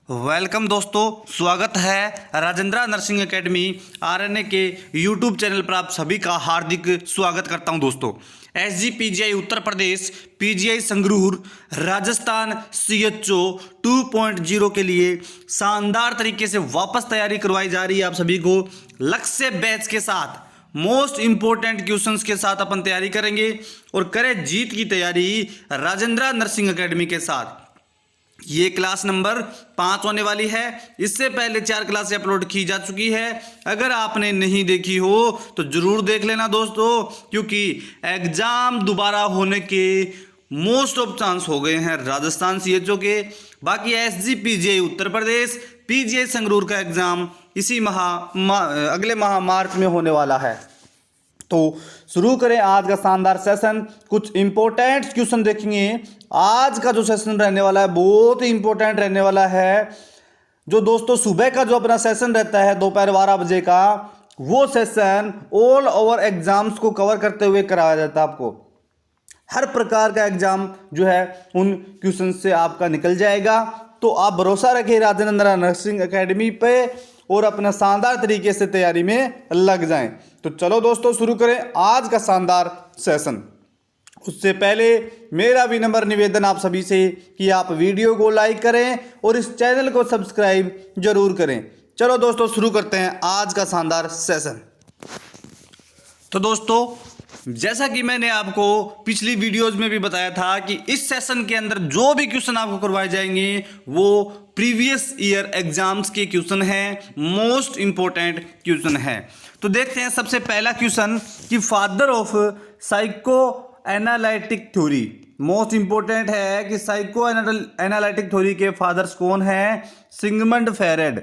Welcome दोस्तों, स्वागत है राजेंद्रा नर्सिंग एकेडमी आरएनए के यूट्यूब चैनल पर। आप सभी का हार्दिक स्वागत करता हूं दोस्तों। SG PGI Uttar Pradesh, PGI Sangrur, Rajasthan CHO 2.0 के लिए शानदार तरीके से वापस तैयारी करवाई जा रही है। आप सभी को लक्ष्य बैच के साथ मोस्ट इंपॉर्टेंट क्वेश्चंस के साथ अपन तैयारी करेंगे और करें जीत की तैयारी राजेंद्रा नर्सिंग एकेडमी के साथ। ये क्लास नंबर 5 होने वाली है। इससे पहले 4 क्लासें अपलोड की जा चुकी है। अगर आपने नहीं देखी हो तो जरूर देख लेना दोस्तों, क्योंकि एग्जाम दोबारा होने के मोस्ट ऑफ चांस हो गए हैं राजस्थान सीएचओ के। बाकी SG PGI Uttar Pradesh, PGI Sangrur का एग्जाम इसी अगले माह मार्च में होने वाला है। तो शुरू करें आज का शानदार सेशन। कुछ इंपॉर्टेंट क्वेश्चन देखेंगे। आज का जो सेशन रहने वाला है बहुत ही इंपॉर्टेंट रहने वाला है। जो दोस्तों सुबह का जो अपना सेशन रहता है दोपहर 12 बजे का, वो सेशन ऑल ओवर एग्जाम्स को कवर करते हुए कराया जाता है। आपको हर प्रकार का एग्जाम जो है उन क्वेश्चन से आपका निकल जाएगा। तो आप भरोसा रखिए राजेंद्रा नर्सिंग एकेडमी पे और अपना शानदार तरीके से तैयारी में लग जाएं। तो चलो दोस्तों शुरू करें आज का शानदार सेशन। उससे पहले मेरा विनम्र निवेदन आप सभी से कि आप वीडियो को लाइक करें और इस चैनल को सब्सक्राइब जरूर करें। चलो दोस्तों शुरू करते हैं आज का शानदार सेशन। तो दोस्तों जैसा कि मैंने आपको पिछली वीडियोस में भी बताया था कि इस सेशन के अंदर जो भी क्वेश्चन आपको करवाए जाएंगे वो प्रीवियस ईयर एग्जाम्स के क्वेश्चन हैं, मोस्ट इंपॉर्टेंट क्वेश्चन हैं। तो देखते हैं सबसे पहला क्वेश्चन कि father of psycho analytic theory. Most important है कि साइको एनालिटिक थ्योरी के फादर्स कौन हैं? Sigmund Freud.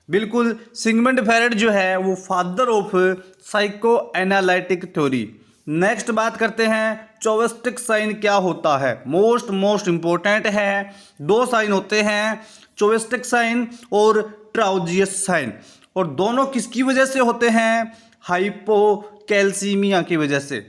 बिल्कुल, सिगमंड फ्रायड जो है वो father of psycho analytic theory. Next बात करते हैं चौवेस्टिक साइन क्या होता है? मोस्ट इंपॉर्टेंट है। 2 साइन होते हैं, चौवेस्टिक साइन और ट्राउजियस साइन, और दोनों किसकी वजह से होते हैं? हाइपोकैल्सीमिया की वजह से,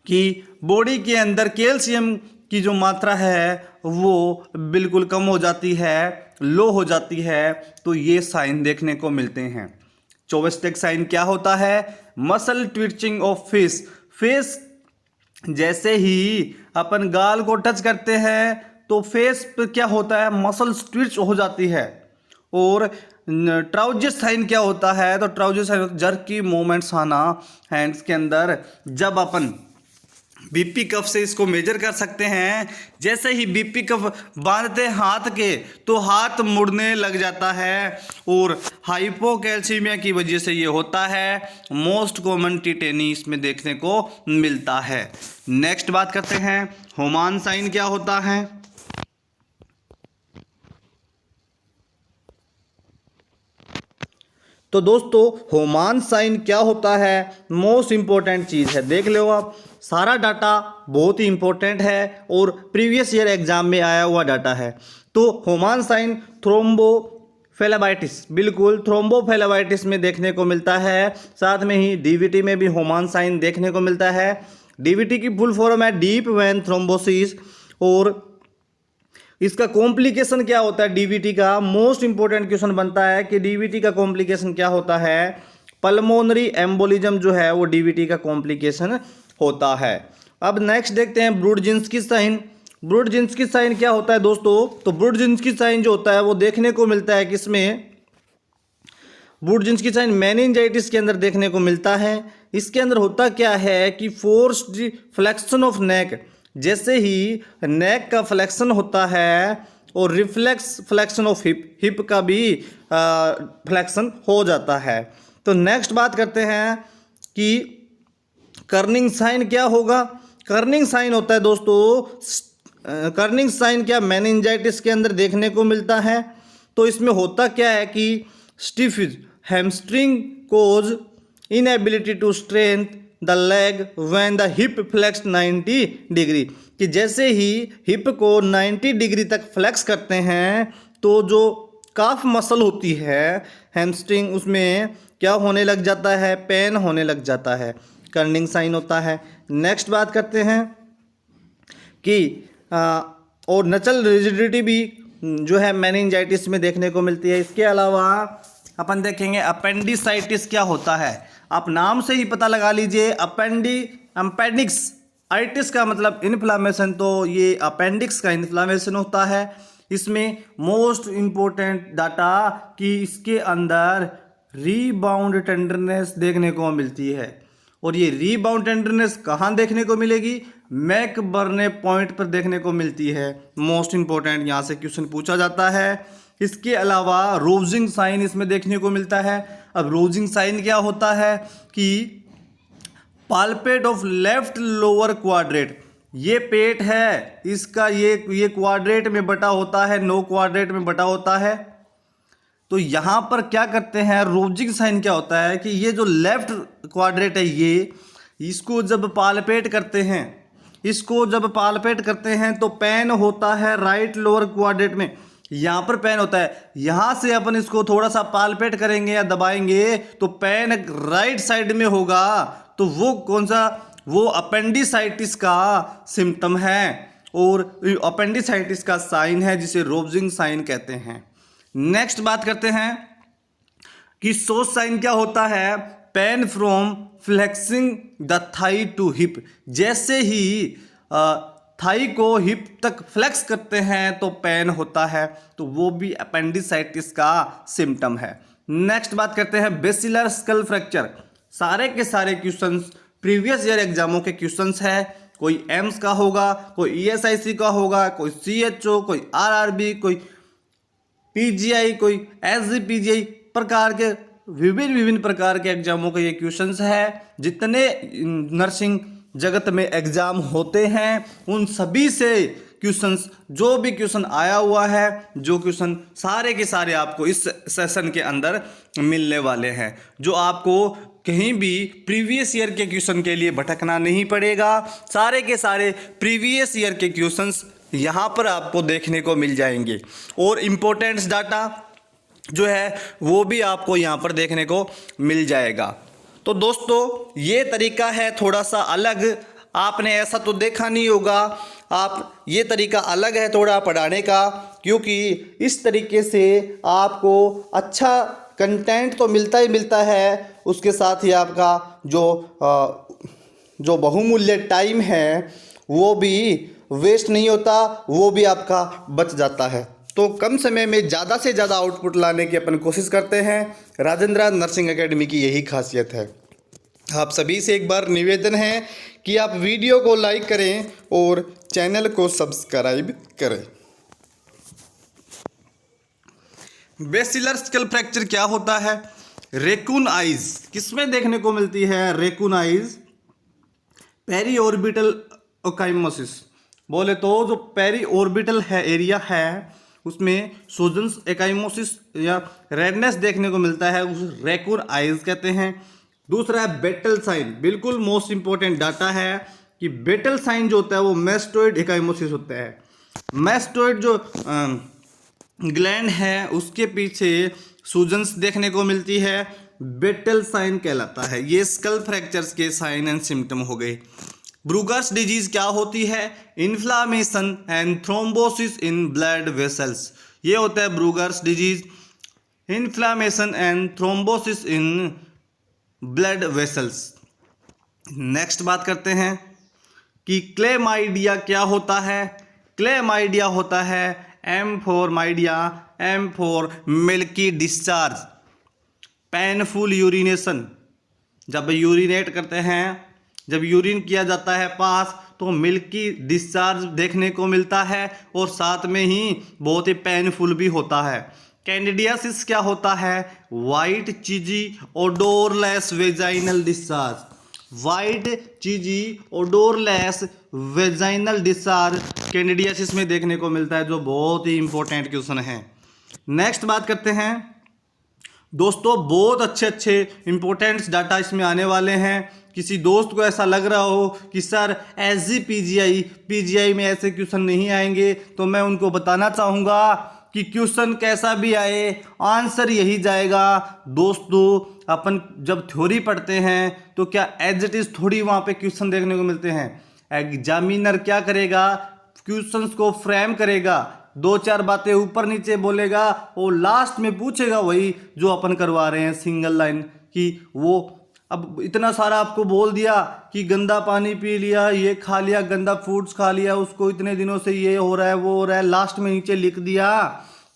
कि बॉडी के अंदर कैल्शियम की जो मात्रा है वो बिल्कुल कम हो जाती है, लो हो जाती है। तो ये साइन देखने को मिलते हैं। चौवेस्टिक साइन क्या होता है? मसल ट्विचिंग ऑफ फेस जैसे ही अपन गाल को टच करते हैं तो फेस पे क्या होता है? मसल ट्विच हो जाती है। और ट्राउजियस साइन क्या होता है? तो ट्राउजियस साइन जर्की मूवमेंट्स आना हैंड्स के अंदर। जब अपन बीपी कफ से इसको मेजर कर सकते हैं। जैसे ही बीपी कफ बांधते हाथ के तो हाथ मुड़ने लग जाता है, और हाइपोकैल्सीमिया की वजह से ये होता है। मोस्ट कॉमन टिटेनी इसमें देखने को मिलता है। नेक्स्ट बात करते हैं होमान साइन क्या होता है? तो दोस्तों होमान साइन क्या होता है? मोस्ट इंपॉर्टेंट चीज़ है, देख लो आप। सारा डाटा बहुत ही इंपॉर्टेंट है और प्रीवियस ईयर एग्जाम में आया हुआ डाटा है। तो होमान साइन थ्रोम्बोफेलेबाइटिस, बिल्कुल थ्रोम्बोफेलेबाइटिस में देखने को मिलता है। साथ में ही डीवीटी में भी होमान साइन देखने को मिलता है। डीवीटी की फुल फॉर्म है डीप वेन थ्रोम्बोसिस। और इसका कॉम्प्लिकेशन क्या होता है डीवीटी का? मोस्ट इंपॉर्टेंट क्वेश्चन बनता है कि डीवीटी का कॉम्प्लिकेशन क्या होता है? पल्मोनरी एम्बोलिज्म जो है वो डीवीटी का कॉम्प्लिकेशन होता है। अब नेक्स्ट देखते हैं ब्रुडजिन्स्की साइन। ब्रुडजिन्स्की साइन क्या होता है दोस्तों? तो ब्रुडजिन्स्की साइन जो होता है वो देखने को मिलता है किसमें? ब्रुडजिन्स्की साइन मेनिंजाइटिस के अंदर देखने को मिलता है। इसके अंदर होता क्या है कि फोर्स्ड फ्लेक्शन ऑफ नेक, जैसे ही नेक का फ्लेक्शन होता है और रिफ्लेक्स फ्लेक्शन ऑफ हिप का भी फ्लेक्शन हो जाता है। तो नेक्स्ट बात करते हैं कि कर्निंग साइन क्या होगा? कर्निंग साइन होता है दोस्तों, कर्निंग साइन क्या मेनिंजाइटिस के अंदर देखने को मिलता है। तो इसमें होता क्या है कि stiff hamstring cause inability to strength the leg when the hip flex 90 degree, कि जैसे ही हिप को 90 डिग्री तक फ्लेक्स करते हैं तो जो काफ मसल होती है हैमस्ट्रिंग, उसमें क्या होने लग जाता है? पेन होने लग जाता है। कर्निंग साइन होता है। नेक्स्ट बात करते हैं कि और नचल रिजिडिटी भी जो है मेनिंजाइटिस में देखने को मिलती है। इसके अलावा अपन देखेंगे अपेंडिसाइटिस क्या होता है। आप नाम से ही पता लगा लीजिए, अपेंडिक्स आइटिस का मतलब इन्फ्लामेशन, तो ये अपेंडिक्स का इन्फ्लामेशन होता है। इसमें मोस्ट इम्पोर्टेंट डाटा कि इसके अंदर रीबाउंड टेंडरनेस देखने को मिलती है। और ये रीबाउंड टेंडरनेस कहाँ देखने को मिलेगी? मैकबर्ने पॉइंट पर देखने को मिलती है। मोस्ट इंपॉर्टेंट यहाँ से क्वेश्चन पूछा जाता है। इसके अलावा रोजिंग साइन इसमें देखने को मिलता है। अब रोजिंग साइन क्या होता है कि palpate of left lower quadrant, ये पेट है इसका, ये क्वाड्रेट में बटा होता है, 9 क्वाड्रेट में बटा होता है। तो यहाँ पर क्या करते हैं, रोजिंग साइन क्या होता है कि ये जो लेफ्ट क्वाड्रेट है ये, इसको जब पाल्पेट करते हैं तो पेन होता है राइट लोअर क्वाड्रेट में। यहाँ पर पेन होता है, यहाँ से अपन इसको थोड़ा सा पाल्पेट करेंगे या दबाएंगे तो पेन राइट साइड में होगा। तो वो कौन सा, वो अपेंडिसाइटिस का सिम्टम है और अपेंडिसाइटिस का साइन है जिसे रोजिंग साइन कहते हैं। नेक्स्ट बात करते हैं कि सोज साइन क्या होता है। Pain from flexing the thigh to hip, जैसे ही थाई को हिप तक फ्लेक्स करते हैं तो पेन होता है, तो वो भी अपेंडिसाइटिस का सिम्टम है। नेक्स्ट बात करते हैं बेसिलर स्कल फ्रैक्चर। सारे के सारे क्वेश्चंस प्रीवियस ईयर एग्जामों के क्वेश्चंस है। कोई एम्स का होगा, कोई ईएसआईसी का होगा, कोई सीएचओ, कोई आरआरबी, कोई पीजीआई, कोई एसजीपीजीआई प्रकार के विभिन्न प्रकार के एग्जामों के ये क्वेश्चंस है। जितने नर्सिंग जगत में एग्जाम होते हैं उन सभी से क्वेश्चंस, जो भी क्वेश्चन आया हुआ है, जो क्वेश्चन सारे के सारे आपको इस सेशन के अंदर मिलने वाले हैं, जो आपको कहीं भी प्रीवियस ईयर के क्वेश्चन के लिए भटकना नहीं पड़ेगा। सारे के सारे प्रीवियस ईयर के क्वेश्चंस यहाँ पर आपको देखने को मिल जाएंगे और इम्पोर्टेंट्स डाटा जो है वो भी आपको यहाँ पर देखने को मिल जाएगा। तो दोस्तों ये तरीका है थोड़ा सा अलग, आपने ऐसा तो देखा नहीं होगा। आप ये तरीका अलग है थोड़ा पढ़ाने का, क्योंकि इस तरीके से आपको अच्छा कंटेंट तो मिलता ही मिलता है, उसके साथ ही आपका जो बहुमूल्य टाइम है वो भी वेस्ट नहीं होता, वो भी आपका बच जाता है। तो कम समय में ज़्यादा से ज़्यादा आउटपुट लाने की अपन कोशिश करते हैं। राजेंद्र नर्सिंग एकेडमी की यही खासियत है। आप सभी से एक बार निवेदन है कि आप वीडियो को लाइक करें और चैनल को सब्सक्राइब करें। बेसिलर स्कल फ्रैक्चर क्या होता है? रेकून आइज किसमें देखने को मिलती है? रेकून आइज पेरी ऑर्बिटल ओकाइमोसिस, बोले तो जो पेरी ऑर्बिटल है एरिया है उसमें सोजन्स एकाइमोसिस या रेडनेस देखने को मिलता है, उस रेकून आइज कहते हैं। दूसरा है बेटल साइन, बिल्कुल मोस्ट इंपॉर्टेंट डाटा है कि बेटल साइन जो होता है वो मैस्टोइड एकाइमोसिस होता है। मैस्टोइड जो ग्लैंड है उसके पीछे सूजन्स देखने को मिलती है, बेटल साइन कहलाता है। ये स्कल फ्रैक्चर्स के साइन एंड सिम्टम हो गए। ब्रूगर्स डिजीज क्या होती है? Inflammation and thrombosis in blood vessels, ये होता है Buerger's disease, inflammation and thrombosis in blood vessels. Next बात करते हैं कि क्लेमाइडिया क्या होता है? क्लेमाइडिया होता है एम फॉर माइडिया, M for milky discharge, painful urination, जब यूरिनेट करते हैं, जब यूरिन किया जाता है पास तो मिल्की डिस्चार्ज देखने को मिलता है और साथ में ही बहुत ही पेनफुल भी होता है। कैंडिडियासिस क्या होता है? White cheesy odourless vaginal discharge, white cheesy odourless vaginal discharge candidiasis में देखने को मिलता है, जो बहुत ही इंपॉर्टेंट क्वेश्चन है। नेक्स्ट बात करते हैं दोस्तों, बहुत अच्छे इंपॉर्टेंट डाटा इसमें आने वाले हैं। किसी दोस्त को ऐसा लग रहा हो कि सर पीजीआई में ऐसे क्वेश्चन नहीं आएंगे, तो मैं उनको बताना चाहूँगा कि क्वेश्चन कैसा भी आए आंसर यही जाएगा। दोस्तों अपन जब थ्योरी पढ़ते हैं तो क्या एज इट इज थोड़ी वहाँ पे क्वेश्चन देखने को मिलते हैं। एग्जामिनर क्या करेगा? क्वेश्चंस को फ्रेम करेगा, दो चार बातें ऊपर नीचे बोलेगा और लास्ट में पूछेगा वही जो अपन करवा रहे हैं सिंगल लाइन कि वो अब इतना सारा आपको बोल दिया कि गंदा पानी पी लिया, ये खा लिया, गंदा फूड्स खा लिया, उसको इतने दिनों से ये हो रहा है वो हो रहा है, लास्ट में नीचे लिख दिया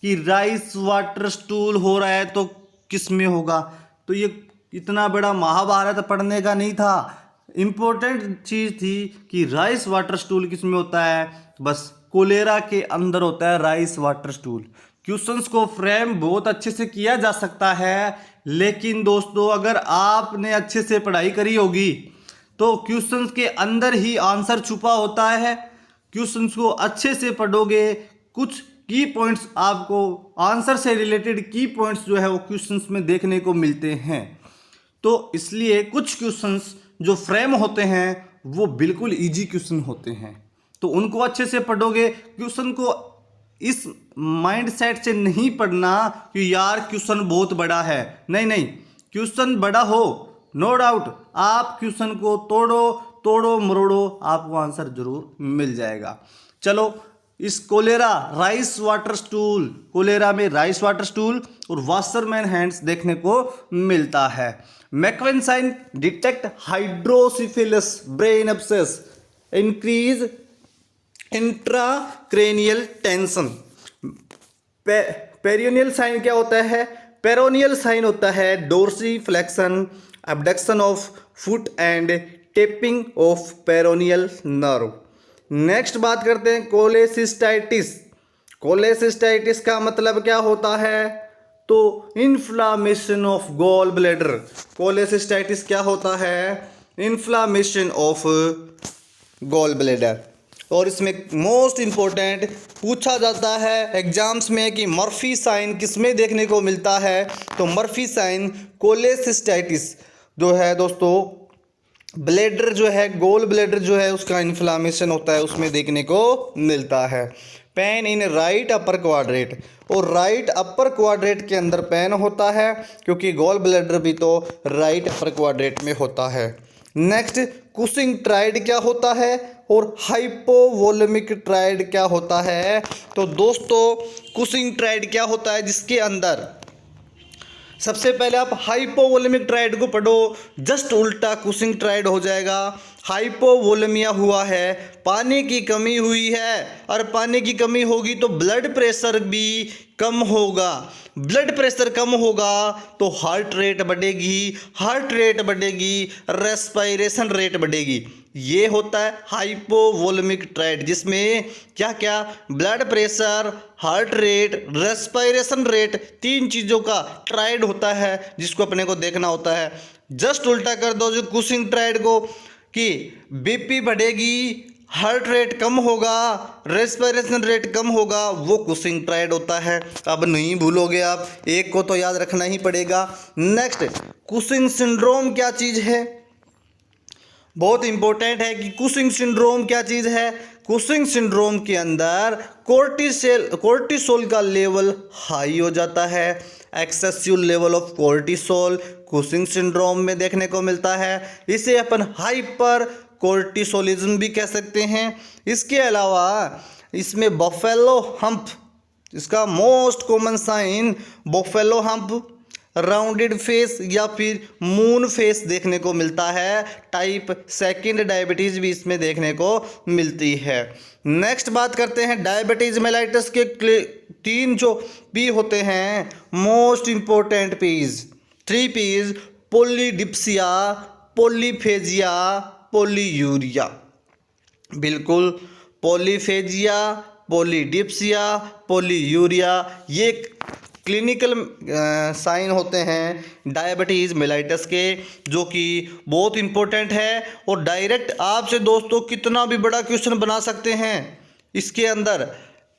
कि राइस वाटर स्टूल हो रहा है तो किस में होगा। तो ये इतना बड़ा महाभारत पढ़ने का नहीं था, इम्पोर्टेंट चीज़ थी कि राइस वाटर स्टूल किस में होता है, बस कोलेरा के अंदर होता है राइस वाटर स्टूल। क्वेश्चंस को फ्रेम बहुत अच्छे से किया जा सकता है, लेकिन दोस्तों अगर आपने अच्छे से पढ़ाई करी होगी तो क्वेश्चंस के अंदर ही आंसर छुपा होता है। क्वेश्चंस को अच्छे से पढ़ोगे, कुछ की पॉइंट्स आपको आंसर से रिलेटेड की पॉइंट्स जो है वो क्वेश्चंस में देखने को मिलते हैं। तो इसलिए कुछ क्वेश्चंस जो फ्रेम होते हैं वो बिल्कुल इजी क्वेश्चन होते हैं, तो उनको अच्छे से पढ़ोगे। क्वेश्चन को इस माइंड सेट से नहीं पढ़ना कि यार क्वेश्चन बहुत बड़ा है, नहीं नहीं, क्वेश्चन बड़ा हो नो डाउट, आप क्वेश्चन को तोड़ो मरोड़ो, आपको आंसर जरूर मिल जाएगा। चलो, इस cholera rice water stool, cholera में राइस वाटर स्टूल और वाशरमैन हैंड्स देखने को मिलता है। Macewen sign detect hydrocephalus brain abscess, increase intracranial tension. Peroneal sign क्या होता है? पेरोनियल साइन होता है dorsiflexion, abduction of foot and tapping of peroneal nerve. Next बात करते हैं कोलेसिस्टाइटिस। कोलेसिस्टाइटिस का मतलब क्या होता है? तो inflammation of gall bladder. Cholecystitis क्या होता है? Inflammation of gall bladder. और इसमें मोस्ट इंपॉर्टेंट पूछा जाता है एग्जाम्स में कि मर्फी साइन किसमें देखने को मिलता है? तो मर्फी साइन कोलेसिस्टाइटिस जो है दोस्तों, ब्लैडर जो है, गोल ब्लैडर जो है उसका इन्फ्लामेशन होता है, उसमें देखने को मिलता है। Pain in right upper quadrant, और राइट अपर क्वाड्रेट के अंदर पेन होता है क्योंकि गोल ब्लैडर भी तो राइट अपर क्वाड्रेट में होता है। नेक्स्ट, कुशिंग ट्राइड क्या होता है और हाइपोवोलेमिक ट्राइड क्या होता है? तो दोस्तों कुशिंग ट्राइड क्या होता है, जिसके अंदर सबसे पहले आप हाइपोवोलेमिक ट्राइड को पढ़ो, जस्ट उल्टा कुशिंग ट्राइड हो जाएगा। हाइपोवोलेमिया हुआ है, पानी की कमी हुई है, और पानी की कमी होगी तो ब्लड प्रेशर भी कम होगा। ब्लड प्रेशर कम होगा तो हार्ट रेट बढ़ेगी, हार्ट रेट बढ़ेगी, रेस्पिरेशन रेट बढ़ेगी। ये होता है हाइपोवोलेमिक ट्राइड, जिसमें क्या क्या, blood pressure, heart rate, respiration rate, तीन चीज़ों का ट्राइड होता है जिसको अपने को देखना होता है। जस्ट उल्टा कर दो जो कुशिंग ट्राइड को कि बीपी बढ़ेगी, हार्ट रेट कम होगा, रेस्पिरेशन रेट कम होगा, वो कुशिंग ट्राइड होता है। अब नहीं भूलोगे आप, एक को तो याद रखना ही पड़ेगा। नेक्स्ट, कुशिंग सिंड्रोम क्या चीज़ है? बहुत इंपॉर्टेंट है कि कुशिंग सिंड्रोम क्या चीज़ है। कुशिंग सिंड्रोम के अंदर कोर्टिसोल का लेवल हाई हो जाता है। Excessive level of cortisol Cushing syndrome में देखने को मिलता है। इसे अपन हाइपर कोर्टिसोलिज्म भी कह सकते हैं। इसके अलावा इसमें बफेलो हम्प, इसका most common sign buffalo hump, rounded face या फिर मून फेस देखने को मिलता है। टाइप सेकंड डायबिटीज़ भी इसमें देखने को मिलती है। नेक्स्ट बात करते हैं डायबिटीज़ मेलाइटस के तीन जो पी होते हैं, most important Ps, 3 Ps, polydipsia, polyphagia, polyuria. बिल्कुल, पोलीफेजिया, पोलीडिप्सिया, पोलीयूरिया, ये क्लिनिकल साइन होते हैं डायबिटीज़ मेलाइटस के, जो कि बहुत इंपॉर्टेंट है। और डायरेक्ट आपसे दोस्तों कितना भी बड़ा क्वेश्चन बना सकते हैं। इसके अंदर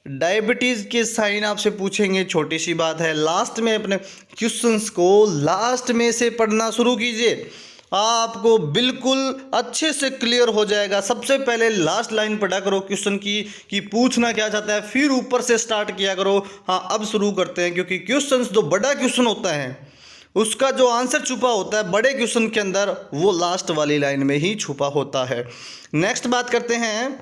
डायबिटीज़ के साइन आपसे पूछेंगे, छोटी सी बात है। लास्ट में अपने क्वेश्चंस को लास्ट में से पढ़ना शुरू कीजिए, आपको बिल्कुल अच्छे से क्लियर हो जाएगा। सबसे पहले लास्ट लाइन पढ़ा करो क्वेश्चन की कि पूछना क्या चाहता है, फिर ऊपर से स्टार्ट किया करो। हाँ, अब शुरू करते हैं, क्योंकि क्वेश्चंस जो बड़ा क्वेश्चन होता है उसका जो आंसर छुपा होता है बड़े क्वेश्चन के अंदर, वो लास्ट वाली लाइन में ही छुपा होता है। नेक्स्ट बात करते हैं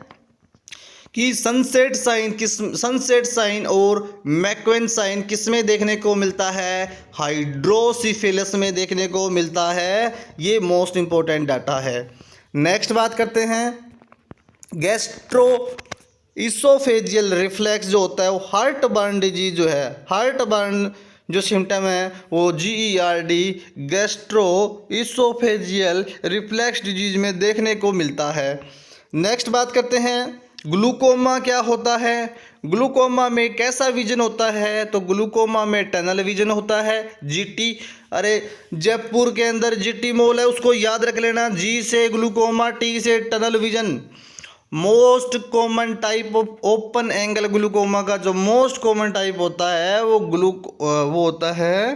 कि सनसेट साइन और मैक्वेन साइन किस में देखने को मिलता है? हाइड्रोसिफिलस में देखने को मिलता है। ये मोस्ट इंपॉर्टेंट डाटा है। नेक्स्ट बात करते हैं, गैस्ट्रो इसोफेजियल रिफ्लेक्स जो होता है वो हार्ट बर्न डिजीज जो है, हार्ट बर्न जो सिम्टम है वो GERD gastro oesophageal reflex disease में देखने को मिलता है। नेक्स्ट बात करते हैं, ग्लूकोमा क्या होता है? ग्लूकोमा में कैसा विजन होता है? तो ग्लूकोमा में टनल विजन होता है। GT, अरे जयपुर के अंदर GT मॉल है, उसको याद रख लेना। G से ग्लूकोमा, T से tunnel vision. Most common type of open angle glaucoma का जो मोस्ट कॉमन टाइप होता है वो होता है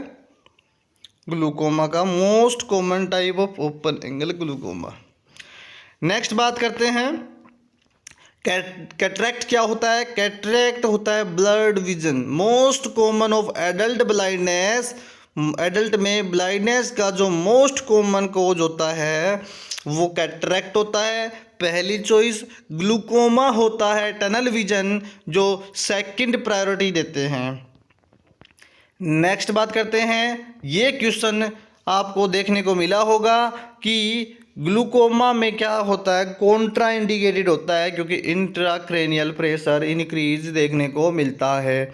ग्लूकोमा का most common type of open angle glaucoma. Next बात करते हैं, कैटरेक्ट क्या होता है? कैटरेक्ट होता है blood vision. Most common of adult blindness, adult में ब्लाइंडनेस का जो मोस्ट कॉमन कोज होता है वो कैटरेक्ट होता है। पहली चॉइस ग्लूकोमा होता है टनल विजन, जो सेकंड प्रायोरिटी देते हैं। नेक्स्ट बात करते हैं, ये क्वेश्चन आपको देखने को मिला होगा कि ग्लूकोमा में क्या होता है? कॉन्ट्रा इंडिकेटेड होता है क्योंकि इंट्राक्रेनियल प्रेशर इंक्रीज देखने को मिलता है।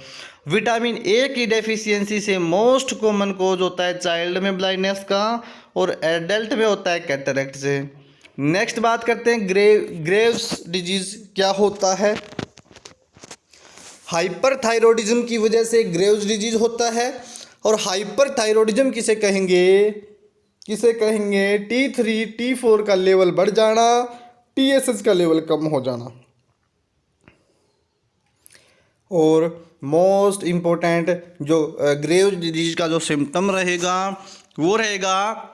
विटामिन ए की डेफिशिएंसी से मोस्ट कॉमन कोज होता है चाइल्ड में ब्लाइंडनेस का, और एडल्ट में होता है कैटरेक्ट से। नेक्स्ट बात करते हैं, ग्रेव्स डिजीज क्या होता है? हाइपरथायरॉयडिज्म की वजह से ग्रेव्स डिजीज होता है। और हाइपरथायरॉयडिज्म किसे कहेंगे? T3 T4 का लेवल बढ़ जाना, TSH का लेवल कम हो जाना। और मोस्ट इम्पोर्टेंट जो ग्रेव्स डिजीज का जो सिम्टम रहेगा वो रहेगा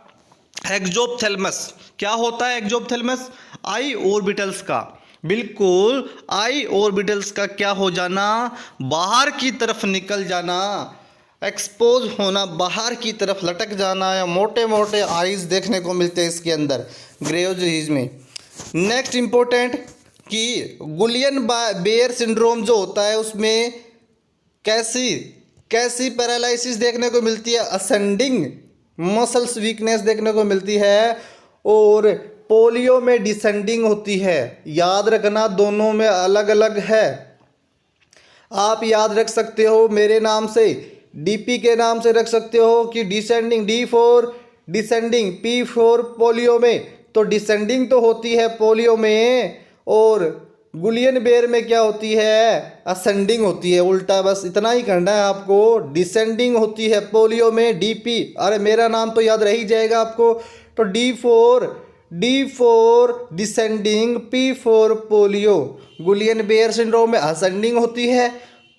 एक्जोप्थेलमस। क्या होता है एक्जोप्थेलमस? आई ऑर्बिटल्स का, बिल्कुल आई ऑर्बिटल्स का क्या हो जाना? बाहर की तरफ निकल जाना, एक्सपोज होना, बाहर की तरफ लटक जाना, या मोटे मोटे आइज देखने को मिलते हैं इसके अंदर ग्रेव्स डिजीज में। नेक्स्ट इम्पोर्टेंट कि गुलियन बेयर सिंड्रोम जो होता है उसमें कैसी पैरालिसिस देखने को मिलती है? असेंडिंग मसल्स वीकनेस देखने को मिलती है, और पोलियो में डिसेंडिंग होती है। याद रखना दोनों में अलग अलग है। आप याद रख सकते हो मेरे नाम से, DP के नाम से रख सकते हो कि descending, D4 descending, P4 polio में, तो डिसेंडिंग तो होती है पोलियो में, और गुलियन बेयर में क्या होती है? असेंडिंग होती है। उल्टा बस इतना ही करना है आपको। डिसेंडिंग होती है पोलियो में DP, अरे मेरा नाम तो याद रह ही जाएगा आपको। तो D4 descending, P4 polio. Guillain Barre syndrome में असेंडिंग होती है।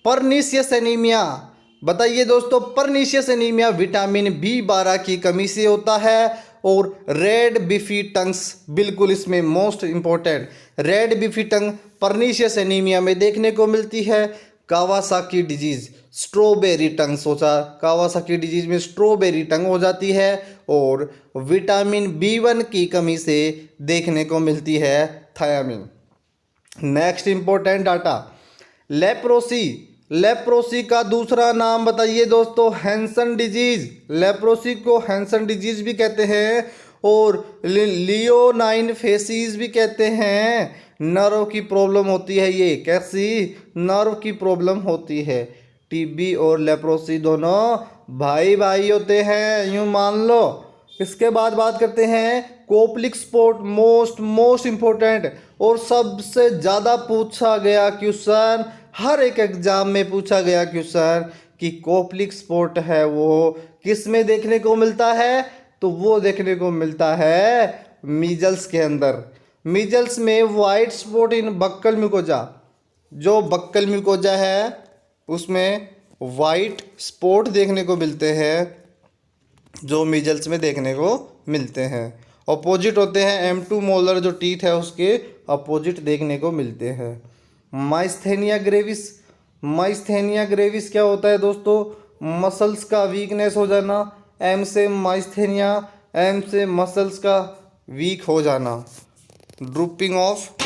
परनीशियस एनीमिया, बताइए दोस्तों, परनीशियस एनीमिया विटामिन B12 की कमी से होता है। और रेड बिफी टंग्स, बिल्कुल इसमें मोस्ट इंपॉर्टेंट, रेड बिफी टंग परनीशियस एनीमिया में देखने को मिलती है। कावासाकी डिजीज, स्ट्रॉबेरी टंग्स होता, कावासाकी डिजीज में स्ट्रॉबेरी टंग हो जाती है, और विटामिन B1 की कमी से देखने को मिलती है thiamine. Next important data, leprosy का दूसरा नाम बताइए दोस्तों? Hansen disease. लेप्रोसी को हैंसन डिजीज भी कहते हैं, और लियोनाइन फेसिस भी कहते हैं। नर्व की प्रॉब्लम होती है ये, कैसी? नर्व की प्रॉब्लम होती है। TB और लेप्रोसी दोनों भाई भाई होते हैं, यूं मान लो। इसके बाद बात करते हैं कोपलिक स्पॉट, मोस्ट इम्पोर्टेंट और सबसे ज़्यादा पूछा गया क्वेश्चन, हर एक एग्जाम में पूछा गया क्वेश्चन कि कोपलिक स्पॉट है वो किस में देखने को मिलता है? तो वो देखने को मिलता है मीजल्स के अंदर। मीजल्स में white spot in buccal mucosa, जो बक्कल म्यूकोजा है उसमें वाइट स्पॉट देखने को मिलते हैं, जो मीजल्स में देखने को मिलते हैं। अपोजिट होते हैं, M2 मोलर जो टीथ है उसके अपोजिट देखने को मिलते हैं। माइस्थेनिया ग्रेविस क्या होता है दोस्तों? मसल्स का वीकनेस हो जाना। M से माइस्थेनिया, M से मसल्स का वीक हो जाना। ड्रूपिंग ऑफ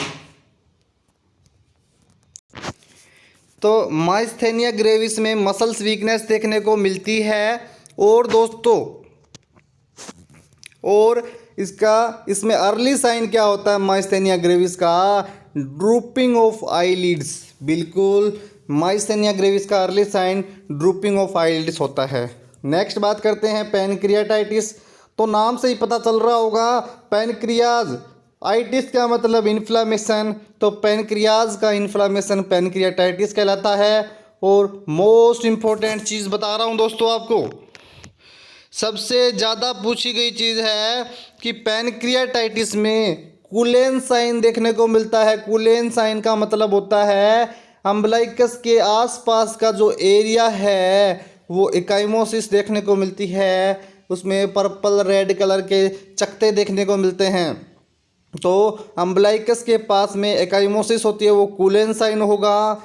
तो माइस्थेनिया ग्रेविस में मसल्स वीकनेस देखने को मिलती है। और दोस्तों और इसमें अर्ली साइन क्या होता है माइस्थेनिया ग्रेविस का? Drooping of eyelids. बिल्कुल, माइस्थेनिया ग्रेविस का early sign drooping of eyelids होता है। नेक्स्ट बात करते हैं पैनक्रियाटाइटिस। तो नाम से ही पता चल रहा होगा, पैनक्रियाज, आइटिस का मतलब इन्फ्लामेशन, तो पैनक्रियाज का इन्फ्लामेशन पैनक्रियाटाइटिस कहलाता है। और मोस्ट इम्पोर्टेंट चीज़ बता रहा हूँ दोस्तों आपको, सबसे ज़्यादा पूछी गई चीज़ है कि पैनक्रियाटाइटिस में कूलेन साइन देखने को मिलता है। कूलेन साइन का मतलब होता है अम्बलाइकस के आसपास का जो एरिया है वो एकाइमोसिस देखने को मिलती है, उसमें पर्पल रेड कलर के चकत्ते देखने को मिलते हैं। तो अम्बलाइकस के पास में एकाइमोसिस होती है, वो कूलेन साइन होगा।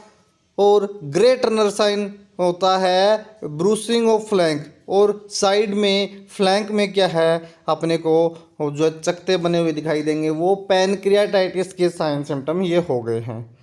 और ग्रे टर्नर साइन होता है ब्रूसिंग ऑफ फ्लैंक, और साइड में फ्लैंक में क्या है अपने को जो चकत्ते बने हुए दिखाई देंगे, वो पैनक्रियाटाइटिस के साइन सिम्टम ये हो गए हैं।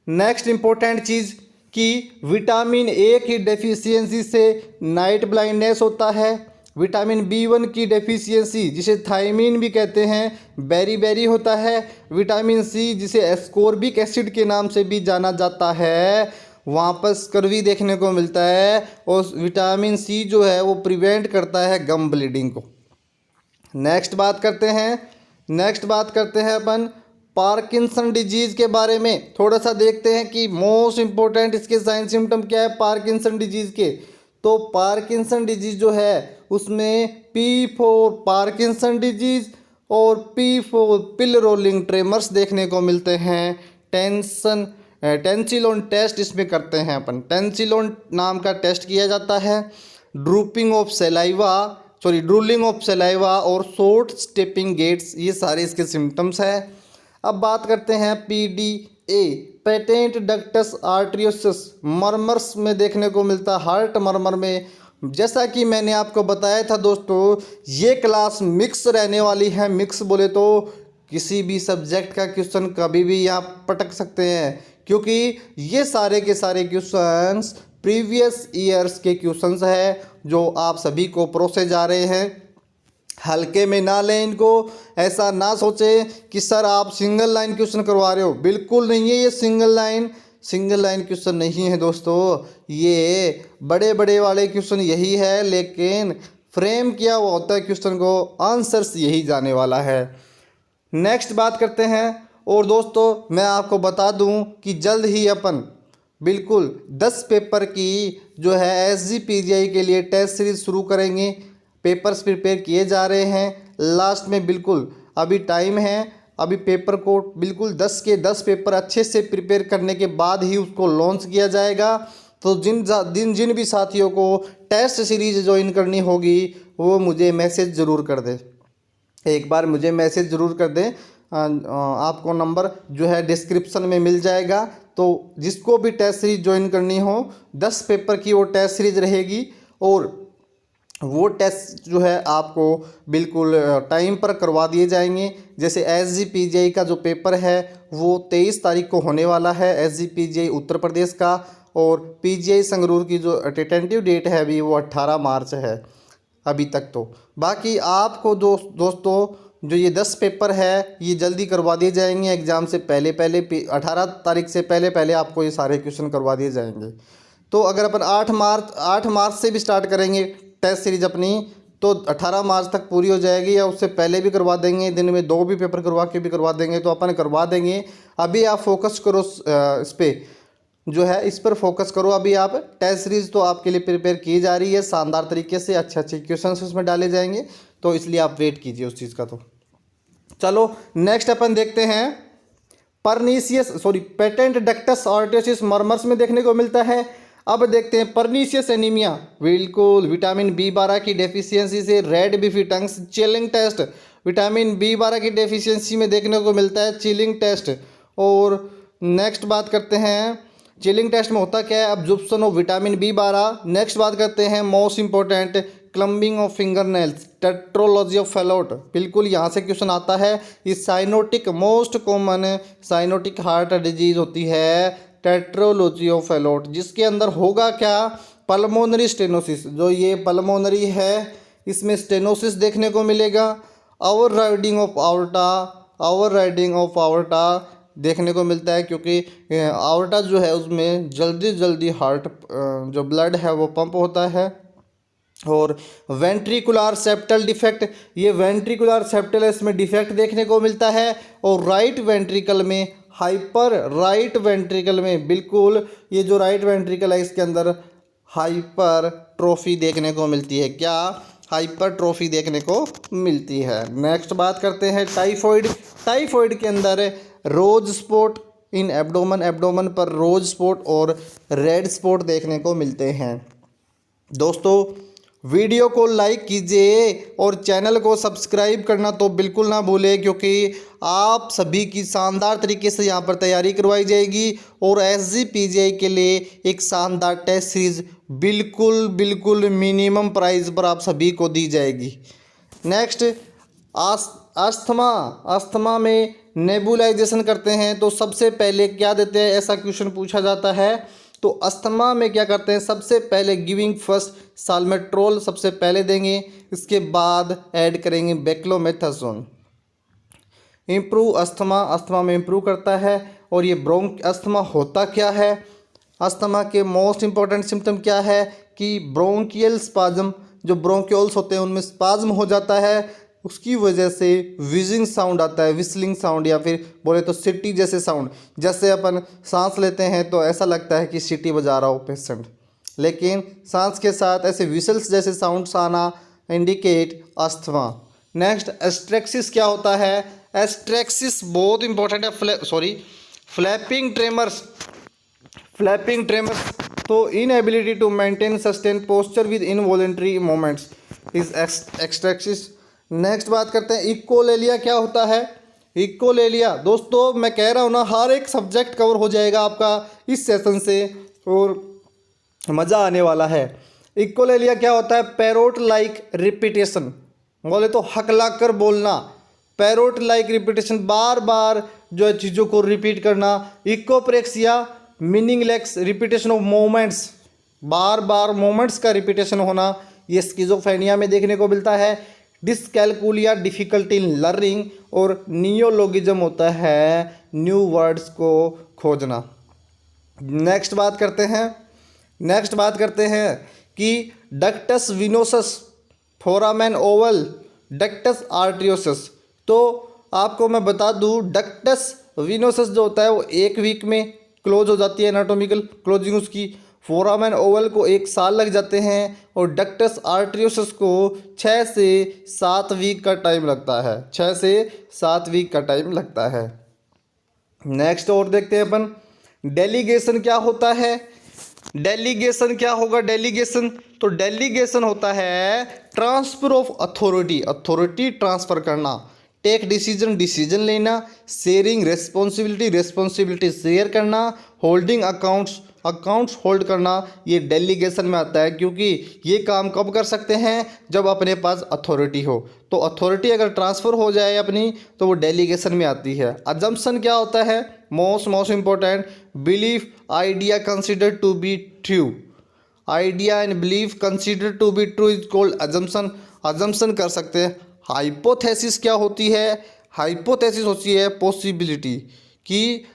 नेक्स्ट इम्पोर्टेंट चीज़ कि विटामिन ए की डेफिशिएंसी से नाइट ब्लाइंडनेस होता है। विटामिन B1 की डेफिशिएंसी, जिसे थायमीन भी कहते हैं, बेरी होता है। विटामिन सी, जिसे एस्कोर्बिक एसिड के नाम से भी जाना जाता है, वहाँ पर स्कर्वी देखने को मिलता है। और विटामिन सी जो है वो प्रिवेंट करता है गम ब्लीडिंग को। नेक्स्ट बात करते हैं अपन पार्किंसन डिजीज़ के बारे में। थोड़ा सा देखते हैं कि मोस्ट इम्पोर्टेंट इसके साइन सिम्टम क्या है पार्किंसन डिजीज़ के। तो पार्किंसन डिजीज़ जो है उसमें P4 पार्किंसन डिजीज़ और P4 पिल रोलिंग ट्रेमर्स देखने को मिलते हैं। टेंसिलोन टेस्ट इसमें करते हैं अपन, टेंसिलोन नाम का टेस्ट किया जाता है। ड्रूलिंग ऑफ सेलाइवा और शॉर्ट स्टेपिंग गेट्स, ये सारे इसके सिम्टम्स हैं। अब बात करते हैं PDA, पेटेंट डक्टस आर्टरियोसिस, मर्मर्स में देखने को मिलता है, हार्ट मर्मर में। जैसा कि मैंने आपको बताया था दोस्तों, ये क्लास मिक्स रहने वाली है। मिक्स बोले तो किसी भी सब्जेक्ट का क्वेश्चन कभी भी यहाँ पटक सकते हैं, क्योंकि ये सारे के सारे क्वेश्चंस प्रीवियस ईयर्स के क्वेश्चंस है जो आप सभी को परोसे जा रहे हैं। हल्के में ना लें इनको, ऐसा ना सोचें कि सर आप सिंगल लाइन क्वेश्चन करवा रहे हो, बिल्कुल नहीं है। ये सिंगल लाइन क्वेश्चन नहीं है दोस्तों, ये बड़े बड़े वाले क्वेश्चन यही है, लेकिन फ्रेम किया हुआ होता है क्वेश्चन को, आंसर्स यही जाने वाला है। नेक्स्ट बात करते हैं। और दोस्तों मैं आपको बता दूं कि जल्द ही अपन बिल्कुल 10 पेपर की जो है SGPGI के लिए टेस्ट सीरीज शुरू करेंगे। पेपर्स प्रिपेयर किए जा रहे हैं, लास्ट में बिल्कुल अभी टाइम है। अभी पेपर को बिल्कुल 10 के 10 पेपर अच्छे से प्रिपेयर करने के बाद ही उसको लॉन्च किया जाएगा। तो जिन भी साथियों को टेस्ट सीरीज ज्वाइन करनी होगी वो मुझे मैसेज ज़रूर कर दें, एक बार मुझे मैसेज ज़रूर कर दें। आपको नंबर जो है डिस्क्रिप्शन में मिल जाएगा। तो जिसको भी टेस्ट सीरीज ज्वाइन करनी हो, 10 पेपर की वो टेस्ट सीरीज रहेगी, और वो टेस्ट जो है आपको बिल्कुल टाइम पर करवा दिए जाएंगे। जैसे SGPGI का जो पेपर है वो 23 तारीख को होने वाला है, SGPGI उत्तर प्रदेश का। और PGI संगरूर की जो टेंटेटिव डेट है अभी वो 18 मार्च है अभी तक। तो बाकी आपको दोस्तों जो ये 10 पेपर है ये जल्दी करवा दिए जाएंगे एग्ज़ाम से पहले 18 तारीख से पहले आपको ये सारे क्वेश्चन करवा दिए जाएंगे। तो अगर अपन 8 मार्च से भी स्टार्ट करेंगे टेस्ट सीरीज अपनी, तो 18 मार्च तक पूरी हो जाएगी, या उससे पहले भी करवा देंगे, दिन में 2 भी पेपर करवा के भी करवा देंगे, तो अपन करवा देंगे। अभी आप फोकस करो इस पर जो है, इस पर फोकस करो। अभी आप टेस्ट सीरीज तो आपके लिए प्रिपेयर की जा रही है शानदार तरीके से, अच्छे क्वेश्चन उसमें डाले जाएंगे, तो इसलिए आप वेट कीजिए उस चीज़ का। तो चलो नेक्स्ट अपन देखते हैं पेटेंट डक्टस आर्टरियोसिस मर्मर्स में देखने को मिलता है। अब देखते हैं परनीशियस एनीमिया, बिल्कुल विटामिन B12 की डेफिशिएंसी से red beefy tongues, chilling taste, vitamin B12 की डेफिशिएंसी में देखने को मिलता है चिलिंग टेस्ट। और नेक्स्ट बात करते हैं चिलिंग टेस्ट में होता क्या है, absorption of vitamin B12। Next बात करते हैं most important clubbing of finger nails, tetralogy of Fallot, बिल्कुल यहाँ से क्वेश्चन आता है। ये cyanotic most common cyanotic heart disease होती है, टेट्रोलॉजी ऑफ एलोट, जिसके अंदर होगा क्या, पल्मोनरी स्टेनोसिस। जो ये पल्मोनरी है इसमें स्टेनोसिस देखने को मिलेगा। Over riding of aorta, over riding of aorta देखने को मिलता है, क्योंकि आवर्टा जो है उसमें जल्दी जल्दी हार्ट जो ब्लड है वो पंप होता है। और वेंट्रिकुलर सेप्टल डिफेक्ट, ये वेंट्रिकुलर सेप्टल इसमें डिफेक्ट देखने को मिलता है। और राइट वेंट्रिकल में हाइपर, राइट वेंट्रिकल में बिल्कुल ये जो राइट वेंट्रिकल है इसके अंदर हाइपर ट्रोफी देखने को मिलती है। क्या, हाइपर ट्रोफी देखने को मिलती है। नेक्स्ट बात करते हैं टाइफॉइड। टाइफॉइड के अंदर रोज स्पॉट इन एब्डोमन, एब्डोमन पर रोज स्पॉट और रेड स्पॉट देखने को मिलते हैं। दोस्तों वीडियो को लाइक कीजिए और चैनल को सब्सक्राइब करना तो बिल्कुल ना भूलें, क्योंकि आप सभी की शानदार तरीके से यहाँ पर तैयारी करवाई जाएगी और SGPGI के लिए एक शानदार टेस्ट सीरीज बिल्कुल मिनिमम प्राइस पर आप सभी को दी जाएगी। नेक्स्ट अस्थमा, अस्थमा में नेबुलाइजेशन करते हैं तो सबसे पहले क्या देते हैं, ऐसा क्वेश्चन पूछा जाता है। तो अस्थमा में क्या करते हैं, सबसे पहले गिविंग फर्स्ट साल्मेट्रोल सबसे पहले देंगे, इसके बाद ऐड करेंगे बेक्लोमेथाजोन। इम्प्रूव अस्थमा, अस्थमा में इम्प्रूव करता है। और ये अस्थमा होता क्या है, अस्थमा के मोस्ट इंपॉर्टेंट सिम्टम क्या है कि ब्रोंकियल स्पाज्म, जो ब्रोंक्यूल्स होते हैं उनमें स्पाज्म हो जाता है, उसकी वजह से विजिंग साउंड आता है, विस्लिंग साउंड, या फिर बोले तो सिटी जैसे साउंड। जैसे अपन सांस लेते हैं तो ऐसा लगता है कि सिटी बजा रहा हो पेशेंट, लेकिन सांस के साथ ऐसे विसल्स जैसे साउंड्स आना इंडिकेट अस्थमा। नेक्स्ट एस्ट्रेक्सिस क्या होता है, एस्ट्रेक्सिस बहुत इंपॉर्टेंट है। फ्लैपिंग ट्रेमर्स, फ्लैपिंग ट्रेमर्स तो inability to maintain sustain posture with involuntary movements is asterixis. Next बात करते हैं इकोलेलिया क्या होता है। इकोलेलिया दोस्तों मैं कह रहा हूँ ना, हर एक सब्जेक्ट कवर हो जाएगा आपका इस सेशन से और मज़ा आने वाला है। इकोलेलिया क्या होता है, पैरोट लाइक रिपीटेशन, बोले तो हकला कर बोलना, पैरोट लाइक रिपीटेशन, बार बार जो है चीज़ों को रिपीट करना। Echopraxia meaningless repetition of moments, bar bar moments का रिपीटेशन होना, ये स्किज़ोफ्रेनिया में देखने को मिलता है। डिसकैलकुलिया डिफ़िकल्टी इन लर्निंग, और नियोलॉगिज्म होता है न्यू वर्ड्स को खोजना। नेक्स्ट बात करते हैं कि ductus venosus, foramen ovale, ductus arteriosus. तो आपको मैं बता दूं डक्टस विनोसस जो होता है वो 1 वीक में क्लोज हो जाती है, एनाटॉमिकल क्लोजिंग उसकी। फोरामेन ओवल को 1 साल लग जाते हैं और डक्टस आर्ट्रियोसस को 6 से 7 वीक का टाइम लगता है, 6 से 7 वीक का टाइम लगता है। नेक्स्ट और देखते हैं अपन डेलीगेशन क्या होता है। डेलीगेशन क्या होगा, डेलीगेशन तो डेलीगेशन होता है transfer of authority, authority transfer करना, टेक डिसीजन, डिसीजन लेना, शेयरिंग रेस्पॉन्सिबिलिटी, रेस्पॉन्सिबिलिटी शेयर करना, होल्डिंग अकाउंट्स, अकाउंट्स होल्ड करना, ये डेलीगेशन में आता है। क्योंकि ये काम कब कर सकते हैं, जब अपने पास अथॉरिटी हो। तो अथॉरिटी अगर ट्रांसफ़र हो जाए अपनी तो वो डेलीगेशन में आती है। अजम्पशन क्या होता है, most important, belief idea consider to be true, idea and belief consider to be true is called assumption, assumption कर सकते हैं। हाइपोथेसिस क्या होती है, हाइपोथेसिस होती है पॉसिबिलिटी कि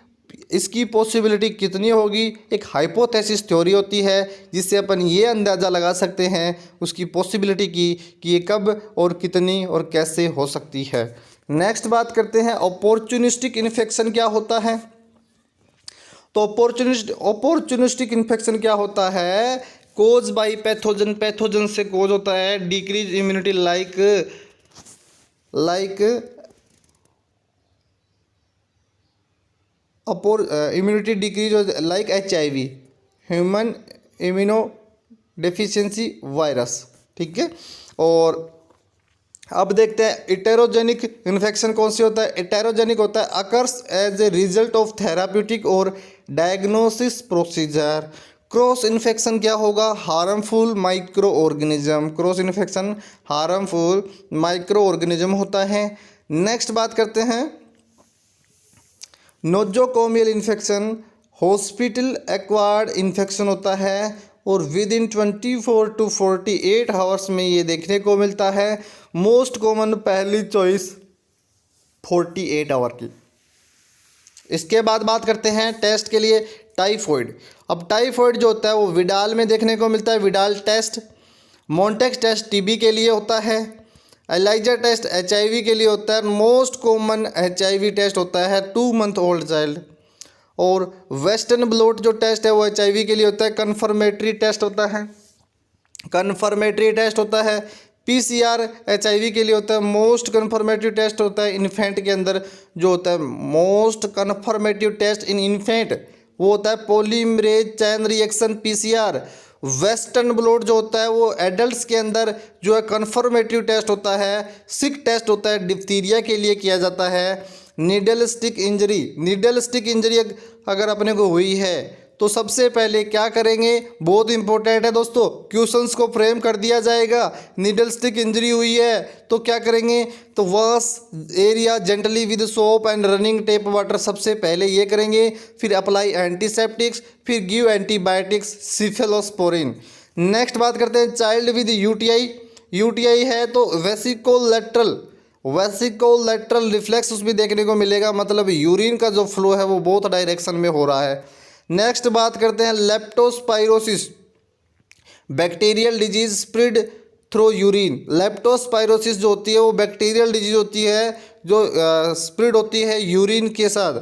इसकी पॉसिबिलिटी कितनी होगी, एक हाइपोथेसिस थ्योरी होती है जिससे अपन ये अंदाज़ा लगा सकते हैं उसकी पॉसिबिलिटी की कि ये कब और कितनी और कैसे हो सकती है। नेक्स्ट बात करते हैं अपॉर्चुनिस्टिक इन्फेक्शन क्या होता है। तो अपॉर्चुनिस्टिक इन्फेक्शन क्या होता है, कोज बाई पैथोजन, पैथोजन से कोज होता है, decrease immunity like immunity decrease like HIV, human immuno deficiency virus, ठीक है। और अब देखते हैं इटेरोजेनिक इन्फेक्शन कौन सी होता है। इटेरोजेनिक होता है occurs as a result of therapeutic और डायग्नोसिस प्रोसीजर। क्रॉस इन्फेक्शन क्या होगा, harmful microorganism, cross infection harmful microorganism होता है। नेक्स्ट बात करते हैं nosocomial infection hospital acquired infection होता है और विद इन 24 टू 48 आवर्स में ये देखने को मिलता है। मोस्ट कॉमन पहली चॉइस 48 आवर की। इसके बाद बात करते हैं टेस्ट के लिए टाइफॉइड। अब टाइफॉइड जो होता है वो विडाल में देखने को मिलता है, Widal test. Mantoux test TB के लिए होता है। एलाइजा टेस्ट एचआईवी के लिए होता है। मोस्ट कॉमन एचआईवी टेस्ट होता है 2 मंथ ओल्ड चाइल्ड। और वेस्टर्न ब्लोट जो टेस्ट है वो एचआईवी के लिए होता है। कन्फर्मेटरी टेस्ट होता है, कन्फर्मेटरी टेस्ट होता है। पीसीआर एचआईवी के लिए होता है। मोस्ट कन्फर्मेटिव टेस्ट होता है इन्फेंट के अंदर जो होता है, most confirmative test in infant वो होता है polymerase chain reaction PCR. Western blot जो होता है वो एडल्ट्स के अंदर जो है कन्फर्मेटिव टेस्ट होता है। सिक टेस्ट होता है डिप्थीरिया के लिए किया जाता है। Needle stick injury, needle stick injury अगर अपने को हुई है तो सबसे पहले क्या करेंगे, बहुत इंपॉर्टेंट है दोस्तों, क्वेश्चंस को फ्रेम कर दिया जाएगा। नीडल स्टिक इंजरी हुई है तो क्या करेंगे, तो wash area gently with soap and running tape water, सबसे पहले ये करेंगे। फिर अप्लाई एंटीसेप्टिक्स, फिर गिव एंटीबायोटिक्स सिफेलोस्पोरिन। नेक्स्ट बात करते हैं चाइल्ड विद यूटीआई। यूटीआई है तो वेसिकोलेटरल रिफ्लेक्स उसमें देखने को मिलेगा, मतलब यूरिन का जो फ्लो है वो बहुत डायरेक्शन में हो रहा है। नेक्स्ट बात करते हैं leptospirosis, bacterial disease spread through urine. Leptospirosis जो होती है वो बैक्टीरियल डिजीज होती है जो स्प्रेड होती है यूरिन के साथ।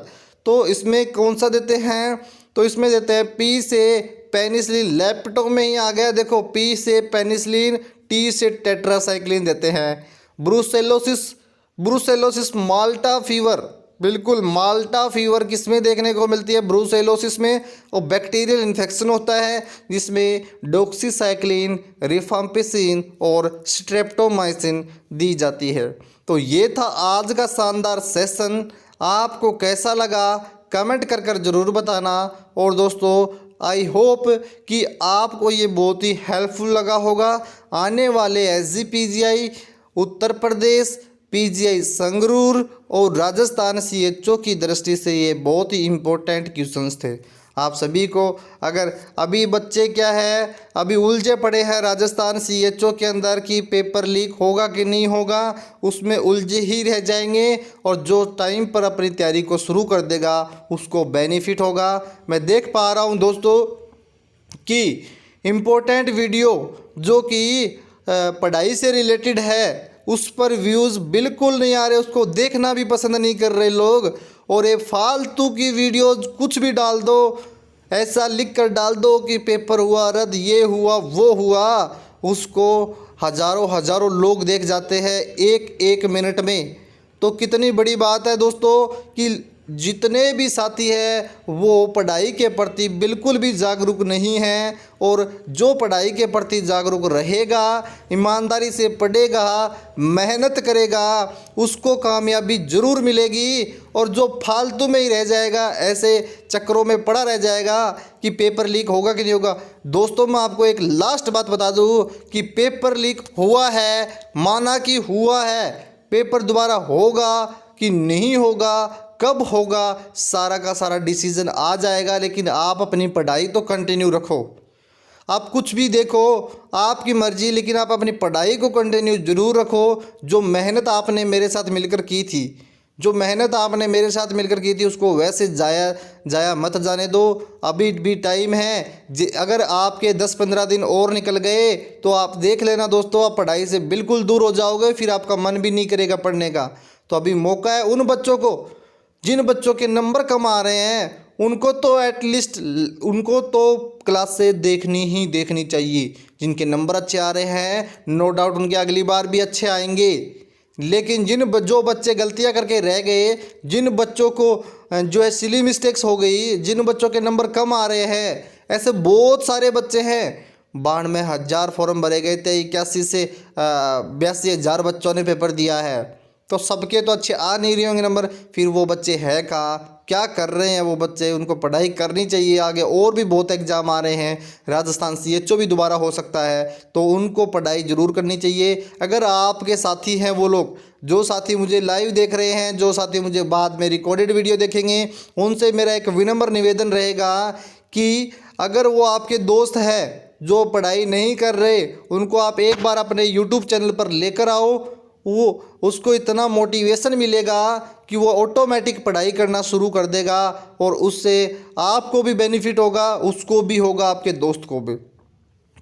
तो इसमें कौन सा देते हैं, तो इसमें देते हैं पी से पेनिसिलिन। लेप्टो में ही आ गया, देखो पी से पेनिसिलिन, टी से टेट्रासाइक्लिन देते हैं। ब्रूसेलोसिस माल्टा फीवर, बिल्कुल माल्टा फीवर किसमें देखने को मिलती है, ब्रूसेलोसिस में। और बैक्टीरियल इन्फेक्शन होता है जिसमें डॉक्सीसाइक्लिन, रिफाम्पिसिन और स्ट्रेप्टोमाइसिन दी जाती है। तो ये था आज का शानदार सेशन। आपको कैसा लगा कमेंट कर कर ज़रूर बताना। और दोस्तों आई होप कि आपको ये बहुत ही हेल्पफुल लगा होगा। आने वाले एसजीपीजीआई उत्तर प्रदेश, पीजीआई संगरूर और राजस्थान सीएचओ की दृष्टि से ये बहुत ही इम्पोर्टेंट क्वेश्चंस थे। आप सभी को अगर अभी बच्चे क्या है अभी उलझे पड़े हैं राजस्थान सीएचओ के अंदर कि पेपर लीक होगा कि नहीं होगा, उसमें उलझे ही रह जाएंगे। और जो टाइम पर अपनी तैयारी को शुरू कर देगा उसको बेनिफिट होगा। मैं देख पा रहा हूँ दोस्तों कि इम्पोर्टेंट वीडियो जो कि पढ़ाई से रिलेटेड है उस पर व्यूज़ बिल्कुल नहीं आ रहे, उसको देखना भी पसंद नहीं कर रहे लोग। और ये फालतू की वीडियोज कुछ भी डाल दो, ऐसा लिख कर डाल दो कि पेपर हुआ रद्द, ये हुआ वो हुआ, उसको हज़ारों लोग देख जाते हैं एक मिनट में। तो कितनी बड़ी बात है दोस्तों कि जितने भी साथी हैं वो पढ़ाई के प्रति बिल्कुल भी जागरूक नहीं हैं। और जो पढ़ाई के प्रति जागरूक रहेगा, ईमानदारी से पढ़ेगा, मेहनत करेगा, उसको कामयाबी ज़रूर मिलेगी। और जो फालतू में ही रह जाएगा, ऐसे चक्करों में पड़ा रह जाएगा कि पेपर लीक होगा कि नहीं होगा। दोस्तों मैं आपको एक लास्ट बात बता दूं कि पेपर लीक हुआ है, माना कि हुआ है, पेपर दोबारा होगा कि नहीं होगा, कब होगा, सारा का सारा डिसीजन आ जाएगा। लेकिन आप अपनी पढ़ाई तो कंटिन्यू रखो। आप कुछ भी देखो आपकी मर्जी, लेकिन आप अपनी पढ़ाई को कंटिन्यू ज़रूर रखो। जो मेहनत आपने मेरे साथ मिलकर की थी, उसको वैसे जाया मत जाने दो। अभी भी टाइम है। अगर आपके 10-15 दिन और निकल गए तो आप देख लेना दोस्तों, आप पढ़ाई से बिल्कुल दूर हो जाओगे, फिर आपका मन भी नहीं करेगा पढ़ने का। तो अभी मौका है उन बच्चों को, जिन बच्चों के नंबर कम आ रहे हैं, उनको तो एटलीस्ट उनको तो क्लास से देखनी चाहिए। जिनके नंबर अच्छे आ रहे हैं नो डाउट उनके अगली बार भी अच्छे आएंगे। लेकिन जो बच्चे गलतियां करके रह गए, जिन बच्चों को जो है सिली मिस्टेक्स हो गई, जिन बच्चों के नंबर कम आ रहे हैं, ऐसे बहुत सारे बच्चे हैं। 92,000 फॉर्म भरे गए थे, 81 से 82,000 बच्चों ने पेपर दिया है। तो सबके तो अच्छे आ नहीं रहे होंगे नंबर, फिर वो बच्चे है कहाँ, क्या कर रहे हैं वो बच्चे? उनको पढ़ाई करनी चाहिए, आगे और भी बहुत एग्ज़ाम आ रहे हैं, राजस्थान CHO भी दोबारा हो सकता है, तो उनको पढ़ाई ज़रूर करनी चाहिए। अगर आपके साथी हैं वो लोग, जो साथी मुझे लाइव देख रहे हैं, जो साथी मुझे बाद में रिकॉर्डेड वीडियो देखेंगे, उनसे मेरा एक विनम्र निवेदन रहेगा कि अगर वो आपके दोस्त है जो पढ़ाई नहीं कर रहे, उनको आप एक बार अपने यूट्यूब चैनल पर लेकर आओ, वो उसको इतना मोटिवेशन मिलेगा कि वो ऑटोमेटिक पढ़ाई करना शुरू कर देगा, और उससे आपको भी बेनिफिट होगा, उसको भी होगा, आपके दोस्त को भी।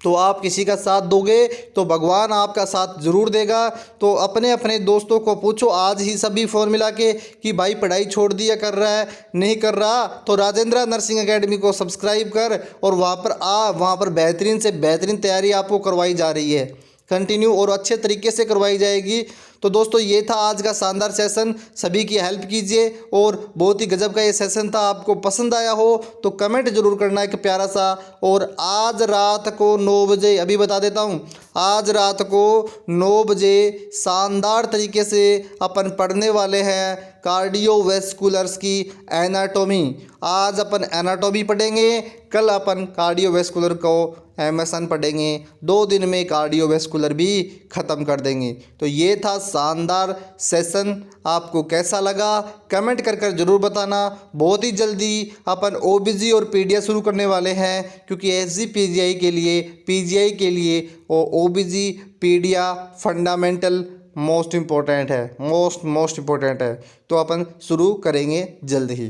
तो आप किसी का साथ दोगे तो भगवान आपका साथ ज़रूर देगा। तो अपने अपने दोस्तों को पूछो आज ही सभी फ़ोन मिला के कि भाई पढ़ाई छोड़ दिया, कर रहा है, नहीं कर रहा, तो राजेंद्र नर्सिंग एकेडमी को सब्सक्राइब कर, और वहाँ पर बेहतरीन से बेहतरीन तैयारी आपको करवाई जा रही है, कंटिन्यू और अच्छे तरीके से करवाई जाएगी। तो दोस्तों ये था आज का शानदार सेशन, सभी की हेल्प कीजिए, और बहुत ही गजब का ये सेशन था। आपको पसंद आया हो तो कमेंट जरूर करना एक प्यारा सा। और आज रात को 9 बजे, अभी बता देता हूँ, आज रात को 9 बजे शानदार तरीके से अपन पढ़ने वाले हैं कार्डियोवैस्कुलर्स की एनाटॉमी। आज अपन एनाटॉमी पढ़ेंगे, कल अपन कार्डियोवैस्कुलर को MSN पढ़ेंगे, 2 दिन में कार्डियोवैस्कुलर भी ख़त्म कर देंगे। तो ये था शानदार सेशन, आपको कैसा लगा कमेंट कर ज़रूर बताना। बहुत ही जल्दी अपन OBG और पीडिया शुरू करने वाले हैं, क्योंकि SG PGI के लिए, PGI के लिए और OBG पीडिया फंडामेंटल मोस्ट इम्पोर्टेंट है, मोस्ट इम्पोर्टेंट है। तो अपन शुरू करेंगे जल्द ही।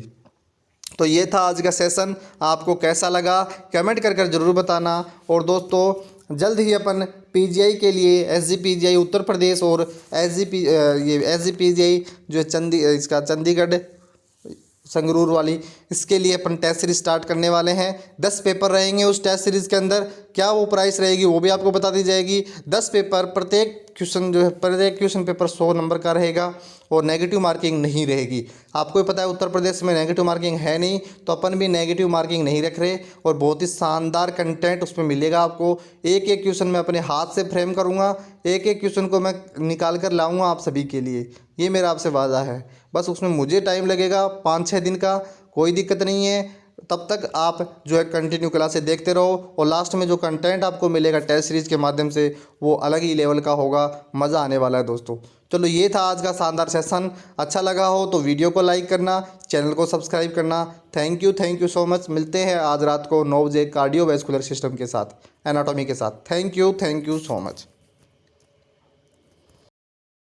तो ये था आज का सेशन, आपको कैसा लगा कमेंट कर ज़रूर बताना। और दोस्तों जल्द ही अपन PGI के लिए SG PGI उत्तर प्रदेश और SG PGI जो इसका चंडीगढ़ संगरूर वाली, इसके लिए अपन टेस्ट सीरीज स्टार्ट करने वाले हैं। 10 पेपर रहेंगे उस टेस्ट सीरीज़ के अंदर, क्या वो प्राइस रहेगी वो भी आपको बता दी जाएगी। 10 पेपर, प्रत्येक क्वेश्चन पेपर 100 नंबर का रहेगा, और नेगेटिव मार्किंग नहीं रहेगी। आपको पता है उत्तर प्रदेश में नेगेटिव मार्किंग है नहीं, तो अपन भी नेगेटिव मार्किंग नहीं रख रहे, और बहुत ही शानदार कंटेंट उसमें मिलेगा आपको। एक एक क्वेश्चन मैं अपने हाथ से फ्रेम करूँगा, एक एक क्वेश्चन को मैं निकाल कर लाऊँगा आप सभी के लिए, ये मेरा आपसे वादा है। बस उसमें मुझे टाइम लगेगा 5-6 दिन का, कोई दिक्कत नहीं है। तब तक आप जो है कंटिन्यू क्लासेस देखते रहो, और लास्ट में जो कंटेंट आपको मिलेगा टेस्ट सीरीज़ के माध्यम से, वो अलग ही लेवल का होगा, मज़ा आने वाला है दोस्तों। चलो ये था आज का शानदार सेशन, अच्छा लगा हो तो वीडियो को लाइक करना, चैनल को सब्सक्राइब करना। Thank you so much. मिलते हैं आज रात को 9 बजे कार्डियोवैस्कुलर सिस्टम के साथ, एनाटॉमी के साथ। Thank you so much.